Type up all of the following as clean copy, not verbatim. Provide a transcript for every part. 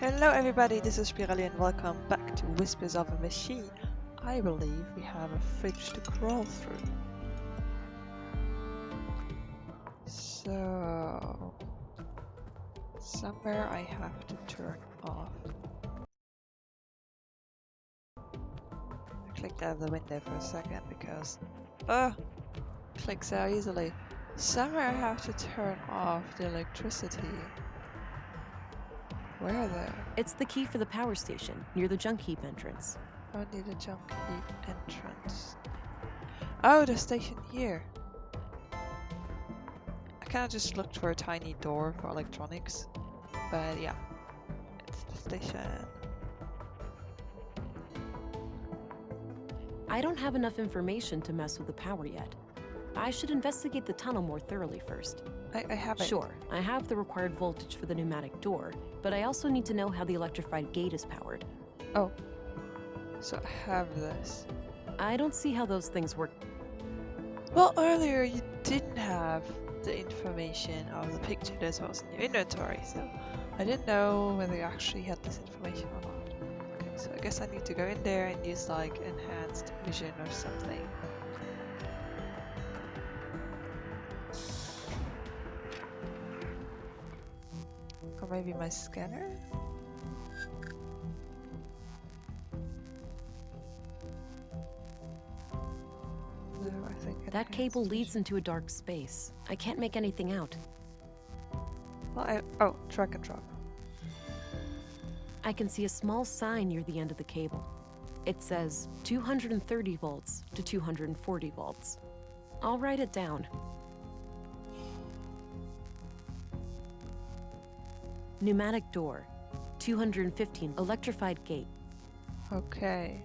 Hello everybody, this is Spirelli and welcome back to Whispers of a Machine. I believe we have a fridge to crawl through. So... somewhere I have to turn off. I clicked out of the window for a second because... click so easily. Somewhere I have to turn off the electricity. Where though? It's the key for the power station, near the junk heap entrance. I need a junk heap entrance. Oh, the station here. I kind of just looked for a tiny door for electronics. But yeah, it's the station. I don't have enough information to mess with the power yet. I should investigate the tunnel more thoroughly first. I haven't. Sure, I have the required voltage for the pneumatic door, but I also need to know how the electrified gate is powered. Oh, so I have this. I don't see how those things work. Well, earlier you didn't have the information of the picture that was in your inventory, so I didn't know whether you actually had this information or not. Okay, so I guess I need to go in there and use like enhanced vision or something. Or maybe my scanner? No, I think That cable enhanced leads vision. into a dark space. I can't make anything out. Well, oh, drag and drop. I can see a small sign near the end of the cable. It says 230 volts to 240 volts. I'll write it down. Pneumatic door, 215 electrified gate. Okay.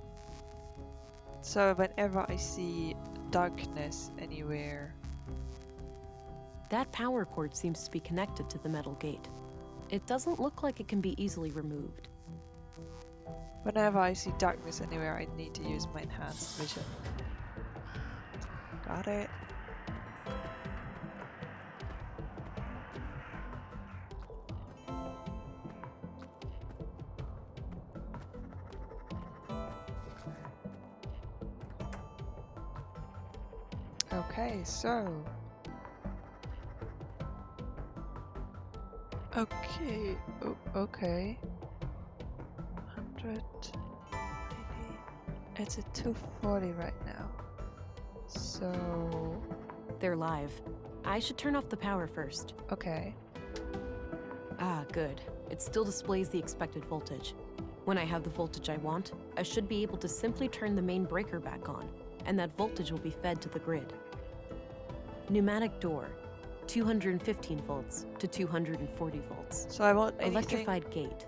So whenever I see darkness anywhere. That power cord seems to be connected to the metal gate. It doesn't look like it can be easily removed. Whenever I see darkness anywhere, I need to use my enhanced vision. Got it. Okay, so... okay, okay. 100... it's at 240 right now. So... They're live. I should turn off the power first. okay. Ah, good. It still displays the expected voltage. When I have the voltage I want, I should be able to simply turn the main breaker back on, and that voltage will be fed to the grid. Pneumatic door, 215 volts to 240 volts. So I want anything... Electrified gate,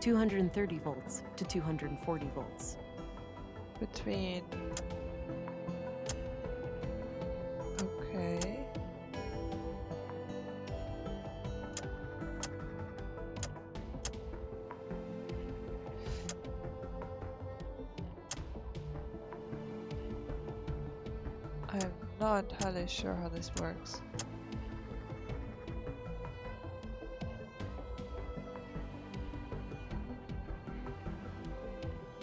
230 volts to 240 volts. between... okay. I'm not entirely sure how this works.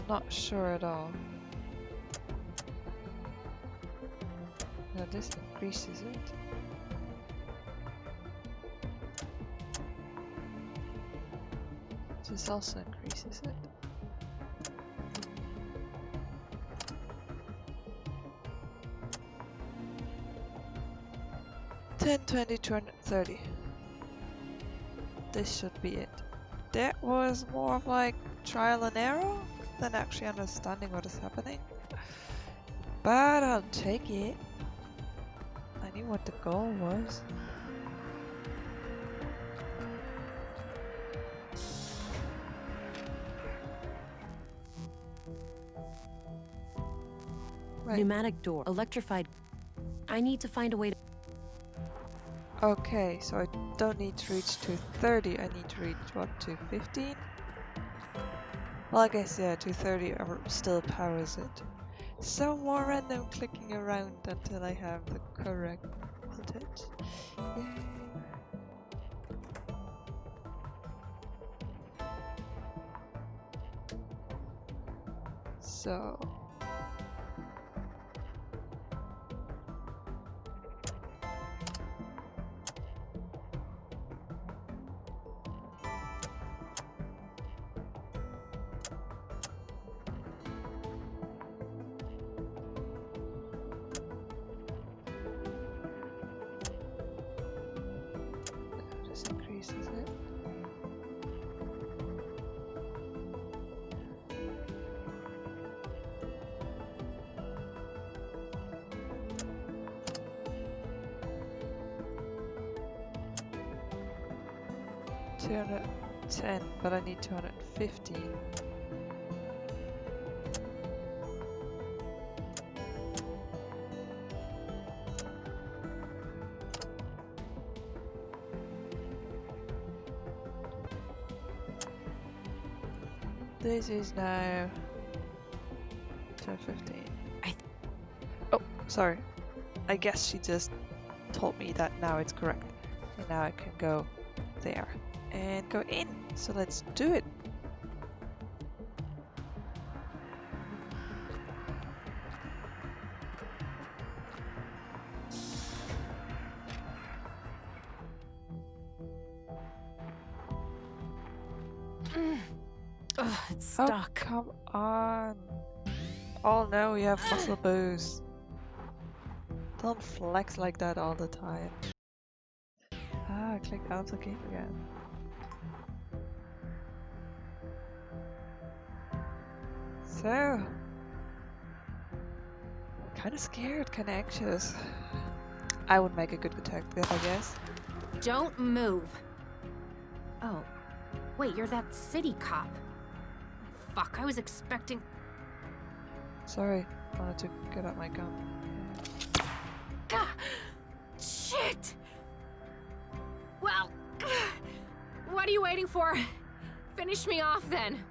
Not sure at all. Now this increases it. This also increases it. $10, $20, $230. This should be it. That was more of like trial and error than actually understanding what is happening. But I'll take it. I knew what the goal was. Right. Pneumatic door, electrified. I need to find a way to... Okay, so I don't need to reach 230, I need to reach what, 215? Well, I guess yeah, 230 still powers it. So more random clicking around until I have the correct voltage. Yay. So this increases it. $210, but I need 250. This is now 215. Oh, sorry. I guess she just told me that now it's correct. And now I can go there and go in. So let's do it. Ugh, it's Oh, stuck. come on. Oh no, we have muscle boost. Don't flex like that all the time. Ah, I clicked out of the game again. So, kind of scared, kind of anxious. I would make a good detective, I guess. Don't move. Oh, wait, you're that city cop. Fuck, I was expecting... Sorry, I wanted to get out my gun. Gah! Shit! Well, what are you waiting for? Finish me off then.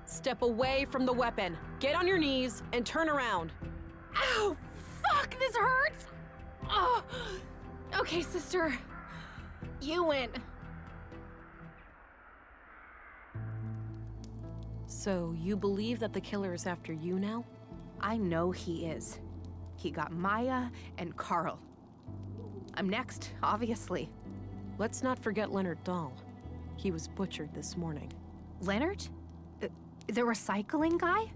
Step away from the weapon. Get on your knees and turn around. Ow! Fuck, this hurts! Oh. Okay, sister. You win. So, you believe that the killer is after you now? I know he is. He got Maya and Carl. I'm next, obviously. Let's not forget Leonard Dahl. He was butchered this morning. Leonard? The recycling guy?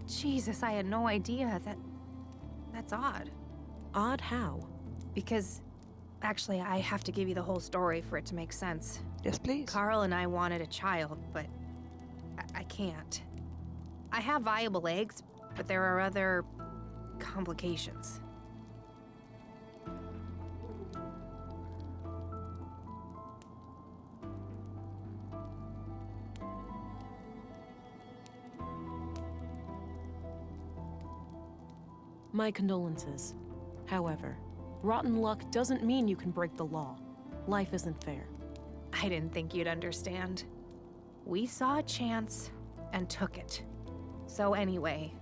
Jesus, I had no idea. That's odd. Odd how? Because, actually, I have to give you the whole story for it to make sense. Yes, please. Carl and I wanted a child, but I can't. I have viable eggs, but there are other complications. My condolences. However, rotten luck doesn't mean you can break the law. Life isn't fair. I didn't think you'd understand. We saw a chance and took it. So anyway,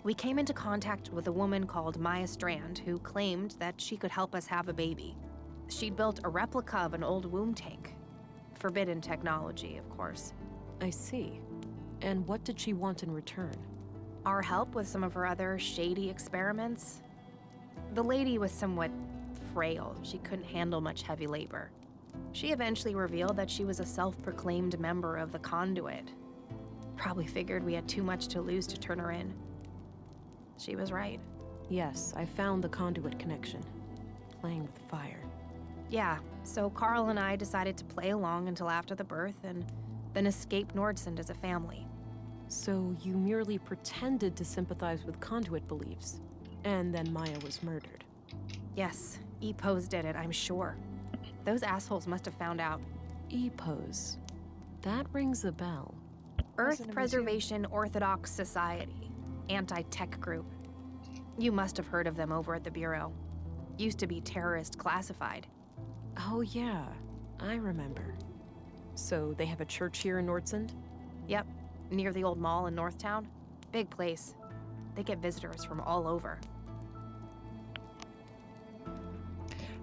we came into contact with a woman called Maya Strand who claimed that she could help us have a baby. She'd built a replica of an old womb tank. Forbidden technology, of course. I see. And what did she want in return? Our help with some of her other shady experiments. The lady was somewhat frail. She couldn't handle much heavy labor. She eventually revealed that she was a self-proclaimed member of the Conduit. Probably figured we had too much to lose to turn her in. She was right. Yes, I found the conduit connection. Playing with fire. Yeah, so Carl and I decided to play along until after the birth and then escape Nordsund as a family. So you merely pretended to sympathize with conduit beliefs, and then Maya was murdered. Yes, EPOs did it, I'm sure. Those assholes must have found out. EPOs. That rings a bell. Earth Preservation Orthodox Society. Anti-tech group. You must have heard of them over at the Bureau. Used to be terrorist classified. Oh yeah, I remember. So they have a church here in Nordsund? Yep, near the old mall in Northtown. Big place. They get visitors from all over.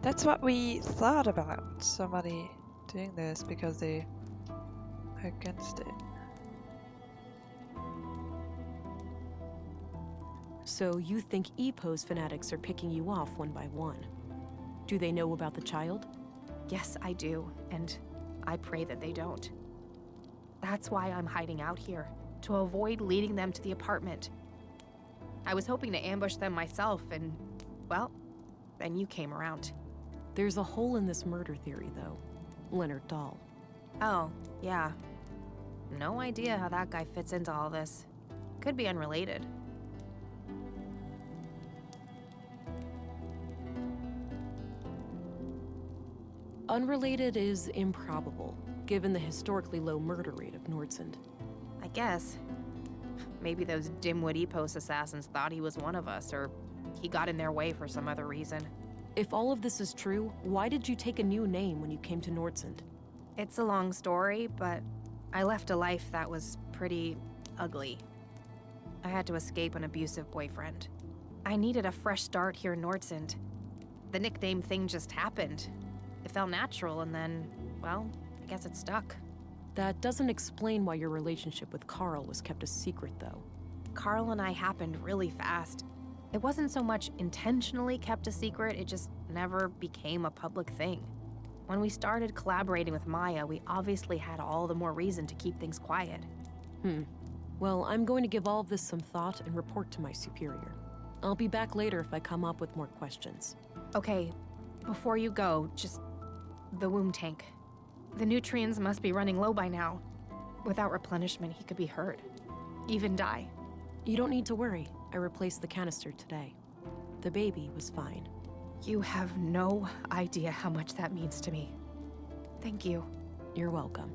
That's what we thought about, somebody doing this because they are against it. So you think EPO's fanatics are picking you off one by one. Do they know about the child? Yes, I do, and I pray that they don't. That's why I'm hiding out here, to avoid leading them to the apartment. I was hoping to ambush them myself, and, well, then you came around. There's a hole in this murder theory, though. Leonard Dahl. Oh, yeah. No idea how that guy fits into all this. Could be unrelated. Unrelated is improbable, given the historically low murder rate of Nordsund. I guess. Maybe those dimwit EPOS assassins thought he was one of us, or he got in their way for some other reason. If all of this is true, why did you take a new name when you came to Nordsund? It's a long story, but I left a life that was pretty ugly. I had to escape an abusive boyfriend. I needed a fresh start here in Nordsund. The nickname thing just happened. It felt natural, and then, well, I guess it stuck. That doesn't explain why your relationship with Carl was kept a secret, though. Carl and I happened really fast. It wasn't so much intentionally kept a secret, it just never became a public thing. When we started collaborating with Maya, we obviously had all the more reason to keep things quiet. Well, I'm going to give all of this some thought and report to my superior. I'll be back later if I come up with more questions. Okay, before you go, just the womb tank. The nutrients must be running low by now. Without replenishment, he could be hurt. Even die. You don't need to worry. I replaced the canister today. The baby was fine. You have no idea how much that means to me. Thank you. You're welcome.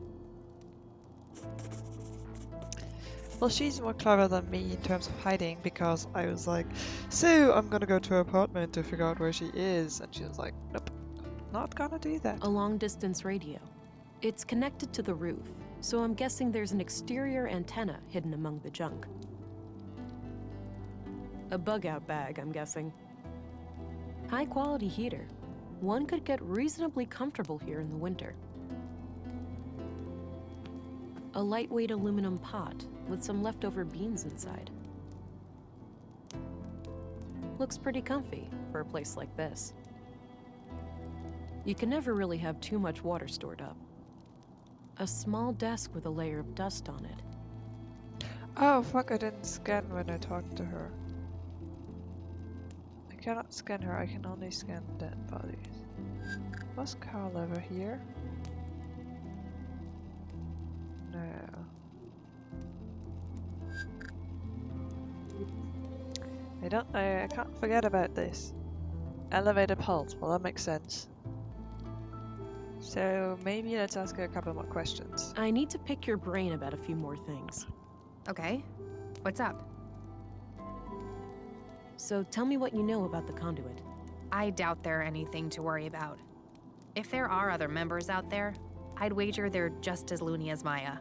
Well, she's more clever than me in terms of hiding, because I was like, so I'm gonna go to her apartment to figure out where she is. And she was like, nope, not gonna do that. A long-distance radio. It's connected to the roof, so I'm guessing there's an exterior antenna hidden among the junk. A bug-out bag, I'm guessing. High-quality heater. One could get reasonably comfortable here in the winter. A lightweight aluminum pot with some leftover beans inside. Looks pretty comfy for a place like this. You can never really have too much water stored up. A small desk with a layer of dust on it. Oh fuck, I didn't scan when I talked to her. I cannot scan her, I can only scan dead bodies. Was Carl over here? No. I can't forget about this. Elevator pulse, well that makes sense. So maybe let's ask her a couple more questions. I need to pick your brain about a few more things. Okay. What's up? So tell me what you know about the conduit. I doubt they're anything to worry about. If there are other members out there, I'd wager they're just as loony as Maya.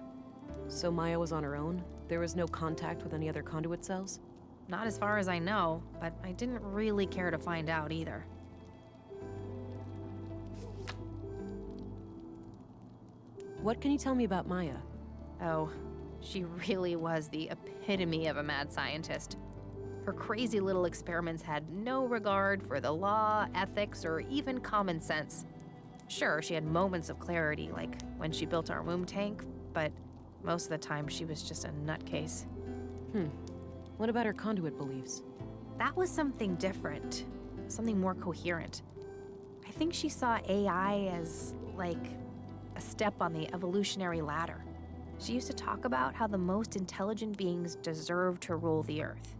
So Maya was on her own? There was no contact with any other conduit cells? Not as far as I know, but I didn't really care to find out either. What can you tell me about Maya? Oh, she really was the epitome of a mad scientist. Her crazy little experiments had no regard for the law, ethics, or even common sense. Sure, she had moments of clarity, like when she built our womb tank, but most of the time she was just a nutcase. What about her conduit beliefs? That was something different, something more coherent. I think she saw AI as, like, a step on the evolutionary ladder. She used to talk about how the most intelligent beings deserve to rule the Earth.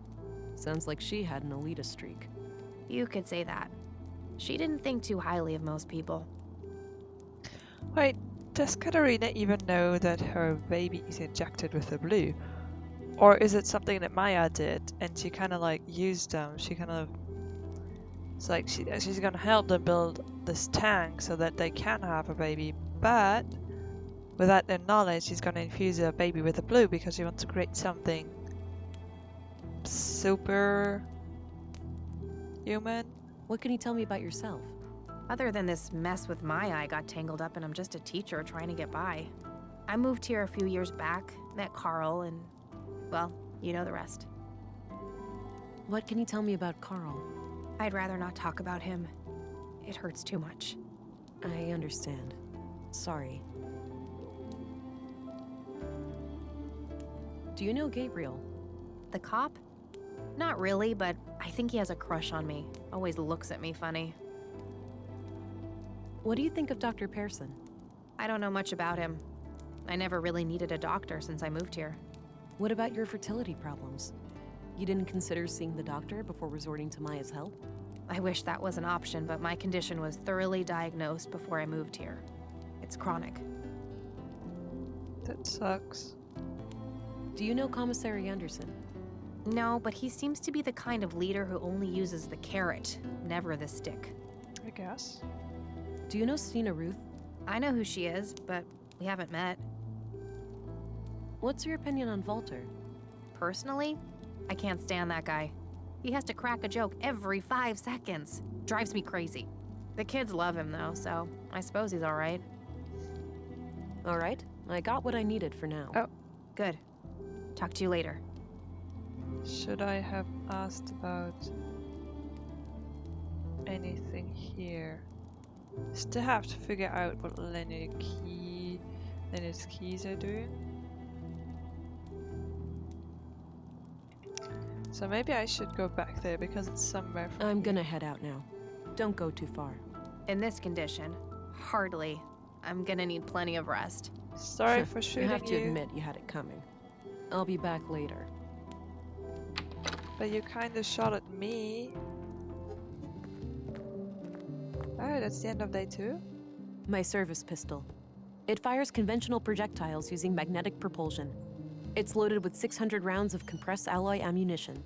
Sounds like she had an elitist streak. You could say that. She didn't think too highly of most people. Wait, does Katarina even know that her baby is injected with the blue? Or is it something that Maya did and she kind of like used them? She kind of... It's like she's gonna help them build this tank so that they can have a baby, but without their knowledge she's gonna infuse a baby with the blue because she wants to create something super human. What can you tell me about yourself? Other than this mess with Maya I got tangled up in, I'm just a teacher trying to get by. I moved here a few years back, met Carl, and, well, you know the rest. What can you tell me about Carl? I'd rather not talk about him. It hurts too much. I understand. Sorry. Do you know Gabriel? The cop? Not really, but I think he has a crush on me. Always looks at me funny. What do you think of Dr. Pearson? I don't know much about him. I never really needed a doctor since I moved here. What about your fertility problems? You didn't consider seeing the doctor before resorting to Maya's help? I wish that was an option, but my condition was thoroughly diagnosed before I moved here. It's chronic. That sucks. Do you know Commissary Anderson? No, but he seems to be the kind of leader who only uses the carrot, never the stick. I guess. Do you know Stina Ruth? I know who she is, but we haven't met. What's your opinion on Walter? Personally, I can't stand that guy. He has to crack a joke every 5 seconds. Drives me crazy. The kids love him though, so I suppose he's all right. All right, I got what I needed for now. Oh. Good. Talk to you later. Should I have asked about anything here? Still have to figure out what Leonard's keys are doing. So maybe I should go back there because it's somewhere from I'm gonna head out now. Don't go too far. In this condition, hardly. I'm gonna need plenty of rest. Sorry for shooting You have to admit you had it coming. I'll be back later. But you kind of shot at me. Oh, that's the end of day 2? My service pistol. It fires conventional projectiles using magnetic propulsion. It's loaded with 600 rounds of compressed alloy ammunition.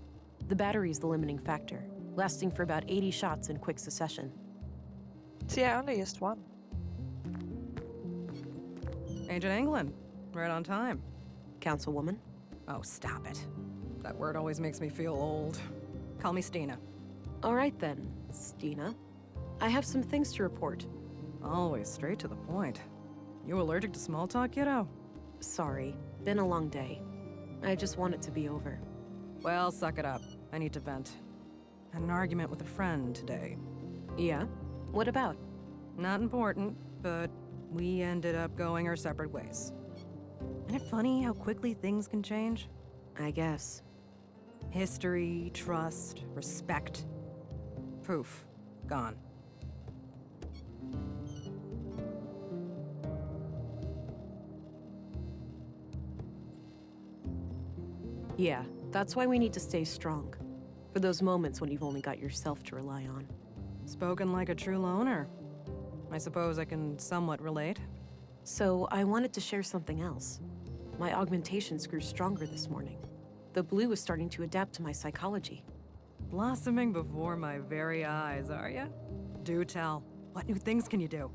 The battery's the limiting factor, lasting for about 80 shots in quick succession. See, I only used one. Agent England, right on time. Councilwoman? Oh, stop it. That word always makes me feel old. Call me Stina. All right then, Stina. I have some things to report. Always straight to the point. You allergic to small talk, kiddo? Sorry, been a long day. I just want it to be over. Well, suck it up. I need to vent. Had an argument with a friend today. Yeah? What about? Not important, but we ended up going our separate ways. Isn't it funny how quickly things can change? I guess. History, trust, respect. Poof. Gone. Yeah, that's why we need to stay strong. For those moments when you've only got yourself to rely on. Spoken like a true loner. I suppose I can somewhat relate. So, I wanted to share something else. My augmentations grew stronger this morning. The blue is starting to adapt to my psychology. Blossoming before my very eyes, are ya? Do tell. What new things can you do?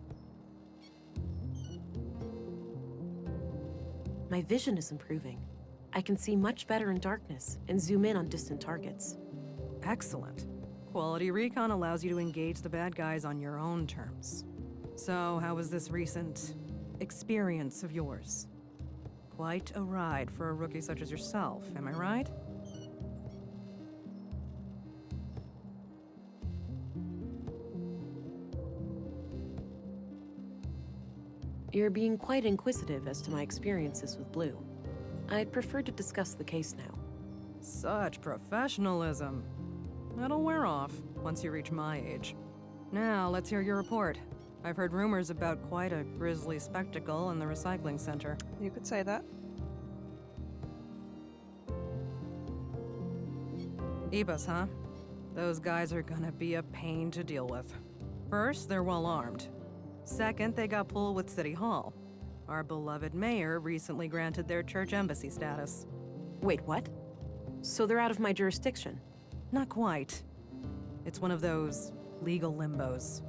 My vision is improving. I can see much better in darkness and zoom in on distant targets. Excellent. Quality recon allows you to engage the bad guys on your own terms. So, how was this recent experience of yours? Quite a ride for a rookie such as yourself, am I right? You're being quite inquisitive as to my experiences with Blue. I'd prefer to discuss the case now. Such professionalism. That'll wear off once you reach my age. Now, let's hear your report. I've heard rumors about quite a grisly spectacle in the recycling center. You could say that. Ebus, huh? Those guys are gonna be a pain to deal with. First, they're well armed. Second, they got pulled with City Hall. Our beloved mayor recently granted their church embassy status. Wait, what? So they're out of my jurisdiction? Not quite. It's one of those legal limbos.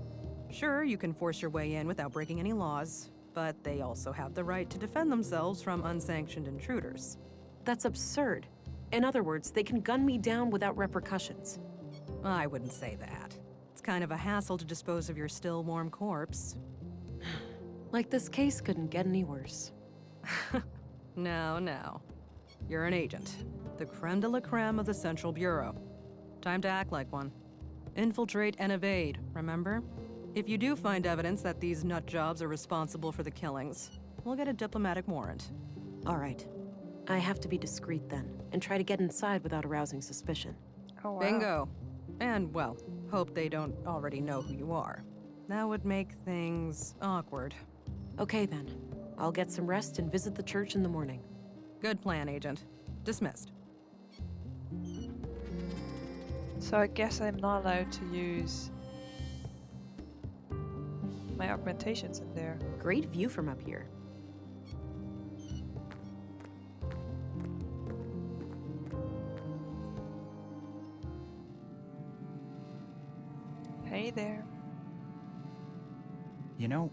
Sure, you can force your way in without breaking any laws, but they also have the right to defend themselves from unsanctioned intruders. That's absurd. In other words, they can gun me down without repercussions. I wouldn't say that. It's kind of a hassle to dispose of your still warm corpse. Like this case couldn't get any worse. No. You're an agent. The creme de la creme of the Central Bureau. Time to act like one. Infiltrate and evade, remember? If you do find evidence that these nut jobs are responsible for the killings, we'll get a diplomatic warrant. All right. I have to be discreet then, and try to get inside without arousing suspicion. Oh wow. Bingo. And, well, hope they don't already know who you are. That would make things awkward. Okay then. I'll get some rest and visit the church in the morning. Good plan, Agent. Dismissed. So I guess I'm not allowed to use my augmentations in there. Great view from up here. Hey there. You know,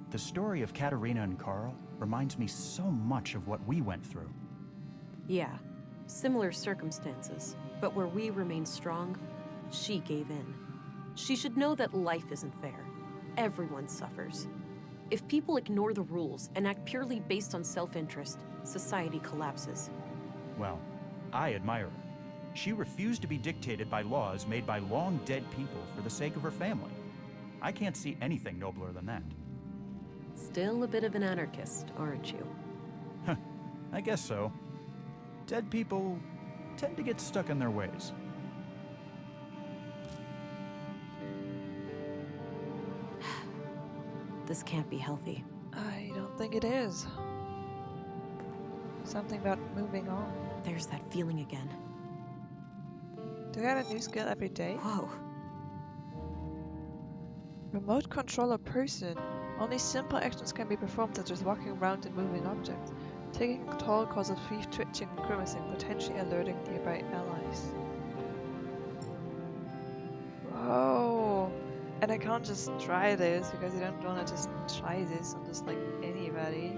the story of Katerina and Carl reminds me so much of what we went through. Yeah, similar circumstances, but where we remained strong, she gave in. She should know that life isn't fair. Everyone suffers. If people ignore the rules and act purely based on self-interest, society collapses. Well, I admire her. She refused to be dictated by laws made by long-dead people for the sake of her family. I can't see anything nobler than that. Still a bit of an anarchist, aren't you? I guess so. Dead people tend to get stuck in their ways. This can't be healthy. I don't think it is. Something about moving on. There's that feeling again. Do you get a new skill every day? Whoa. Remote control a person. Only simple actions can be performed, such as walking around and moving objects. Taking control causes brief twitching and grimacing, potentially alerting nearby allies. Whoa! And I can't just try this because I don't want to just try this on just like anybody.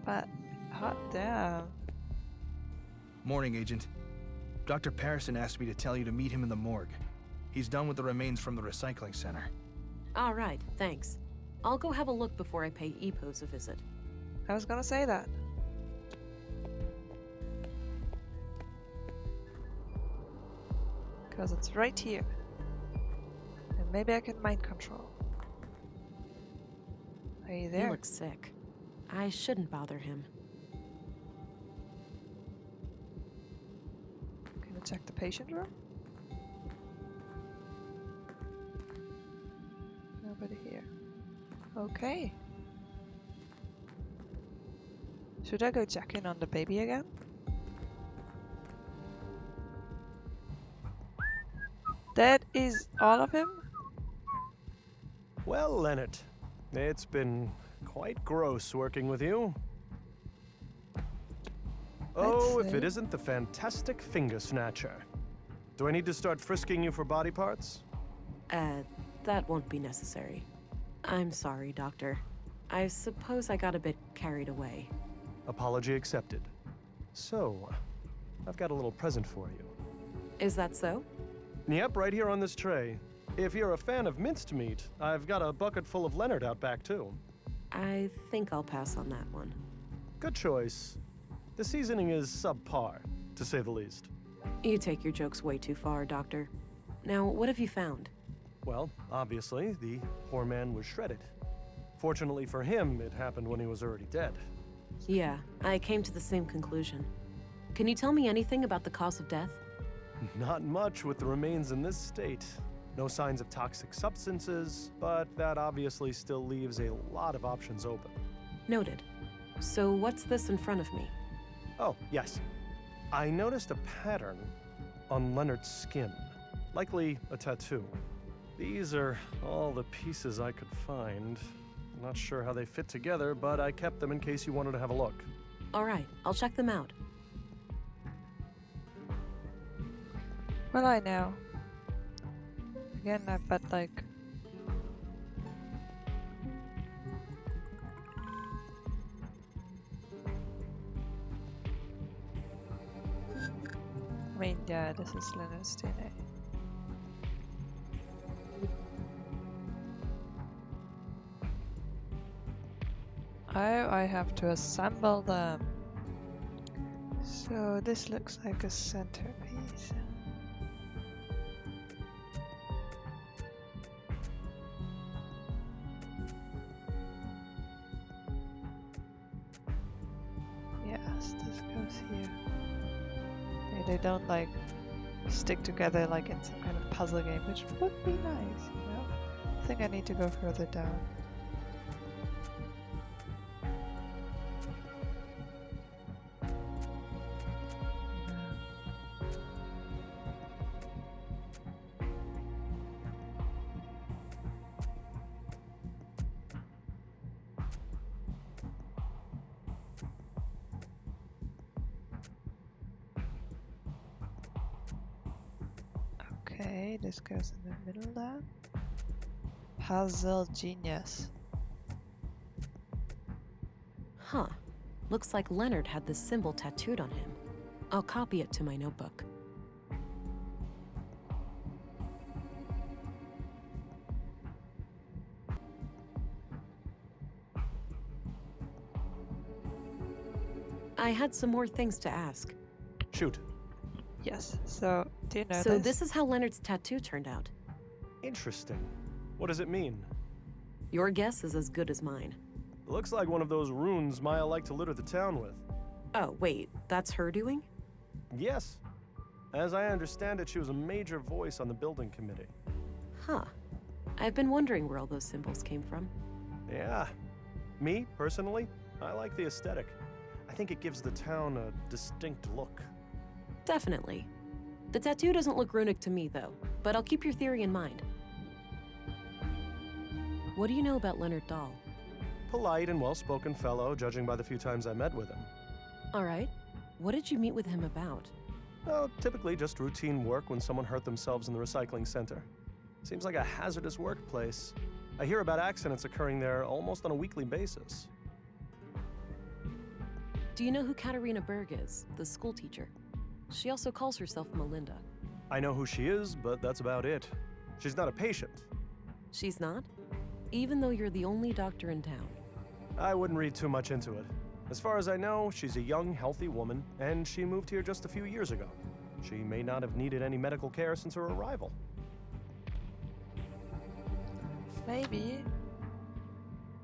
But hot damn. Morning, Agent. Dr. Patterson asked me to tell you to meet him in the morgue. He's done with the remains from the recycling center. All right, thanks. I'll go have a look before I pay Epos a visit. I was gonna say that. Because it's right here. And maybe I can mind control. Are you He there? looks sick. I shouldn't bother him. Can you check the patient room? Nobody here. Okay. Should I go check in on the baby again? That is all of him? Well, Leonard, it's been quite gross working with you. Oh, if it isn't the fantastic finger snatcher. Do I need to start frisking you for body parts? That won't be necessary. I'm sorry, Doctor. I suppose I got a bit carried away. Apology accepted. So, I've got a little present for you. Is that so? Yep, right here on this tray. If you're a fan of minced meat, I've got a bucket full of Leonard out back too. I think I'll pass on that one. Good choice. The seasoning is subpar, to say the least. You take your jokes way too far, Doctor. Now, what have you found? Well, obviously, the poor man was shredded. Fortunately for him, it happened when he was already dead. Yeah, I came to the same conclusion. Can you tell me anything about the cause of death? Not much with the remains in this state. No signs of toxic substances, but that obviously still leaves a lot of options open. Noted. So what's this in front of me? Oh, yes. I noticed a pattern on Leonard's skin. Likely a tattoo. These are all the pieces I could find. Not sure how they fit together, but I kept them in case you wanted to have a look. All right, I'll check them out. Well, I know. Again, I bet like... I mean, yeah, this is Leonard's DNA. Oh, I have to assemble them. So this looks like a centerpiece. Yes, this goes here. They don't like stick together like in some kind of puzzle game, which would be nice, you know? I think I need to go further down. Okay, this goes in the middle there. Puzzle genius. Huh. Looks like Leonard had this symbol tattooed on him. I'll copy it to my notebook. I had some more things to ask. Shoot. Yes, so do you know So this is how Leonard's tattoo turned out. Interesting. What does it mean? Your guess is as good as mine. Looks like one of those runes Maya liked to litter the town with. Oh, wait, that's her doing? Yes. As I understand it, she was a major voice on the building committee. Huh. I've been wondering where all those symbols came from. Yeah. Me, personally, I like the aesthetic. I think it gives the town a distinct look. Definitely. The tattoo doesn't look runic to me, though, but I'll keep your theory in mind. What do you know about Leonard Dahl? Polite and well-spoken fellow, judging by the few times I met with him. All right. What did you meet with him about? Well, typically just routine work when someone hurt themselves in the recycling center. Seems like a hazardous workplace. I hear about accidents occurring there almost on a weekly basis. Do you know who Katarina Berg is, the school teacher? She also calls herself Melinda. I know who she is, but that's about it. She's not a patient. She's not? Even though you're the only doctor in town. I wouldn't read too much into it. As far as I know, she's a young, healthy woman, and she moved here just a few years ago. She may not have needed any medical care since her arrival. Maybe.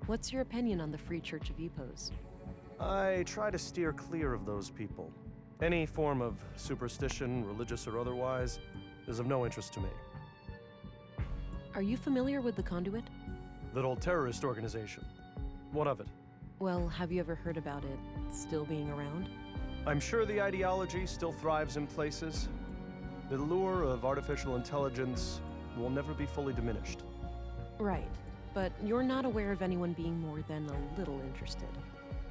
What's your opinion on the Free Church of Epos? I try to steer clear of those people. Any form of superstition, religious or otherwise, is of no interest to me. Are you familiar with the Conduit? That old terrorist organization. What of it? Well, have you ever heard about it still being around? I'm sure the ideology still thrives in places. The lure of artificial intelligence will never be fully diminished. Right, but you're not aware of anyone being more than a little interested.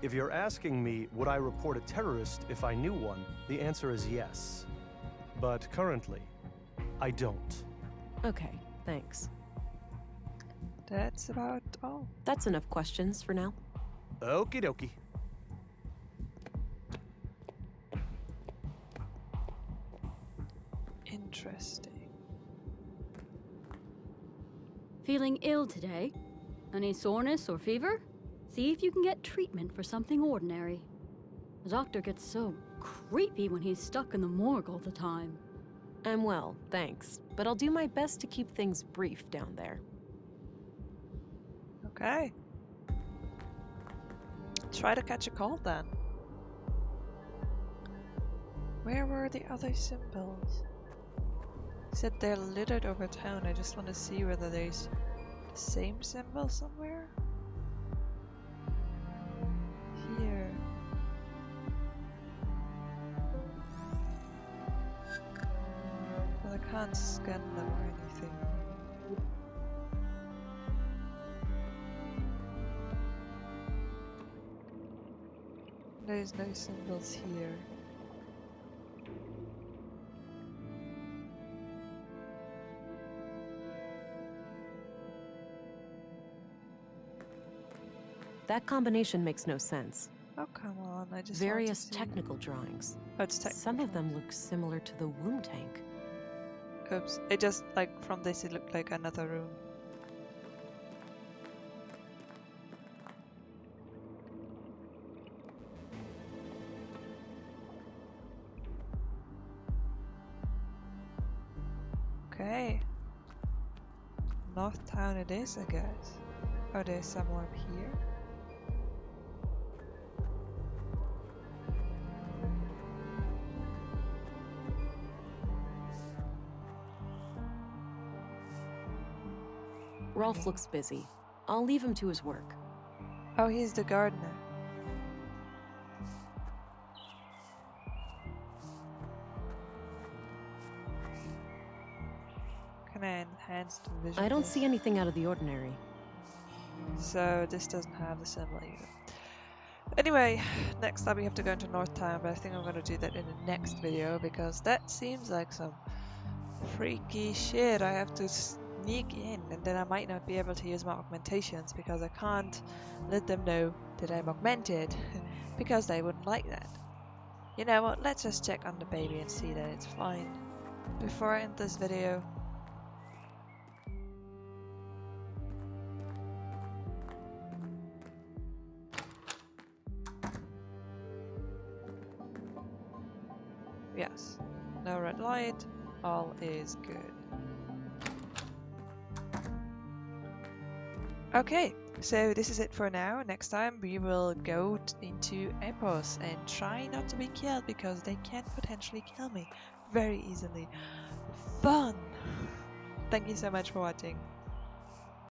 If you're asking me, would I report a terrorist if I knew one, the answer is yes. But currently, I don't. Okay, thanks. That's about all. That's enough questions for now. Okie dokie. Interesting. Feeling ill today? Any soreness or fever? See if you can get treatment for something ordinary. The doctor gets so creepy when he's stuck in the morgue all the time. I'm well, thanks, but I'll do my best to keep things brief down there. Okay. Try to catch a cold then. Where were the other symbols? He said they're littered over town. I just want to see whether there's the same symbol somewhere. Here. Well, I can't scan them or anything. There's no symbols here. That combination makes no sense. Oh, come on. I just Various want to see. technical drawings. Oh, it's technical. Some of them look similar to the womb tank. Oops. It just, like, from this it looked like another room. Okay. North Town it is, I guess. Oh, there's some more up here. Rolf looks busy. I'll leave him to his work. Oh, he's the gardener. Can I enhance the vision? I don't see anything out of the ordinary. So this doesn't have the symbol either. Anyway, next up we have to go into North Town, but I think I'm gonna do that in the next video because that seems like some freaky shit. I have to sneak in and then I might not be able to use my augmentations because I can't let them know that I'm augmented because they wouldn't like that. You know what, let's just check on the baby and see that it's fine before I end this video. Yes, no red light, all is good. Okay, so this is it for now. Next time we will go into Epos and try not to be killed because they can potentially kill me very easily. Fun! Thank you so much for watching.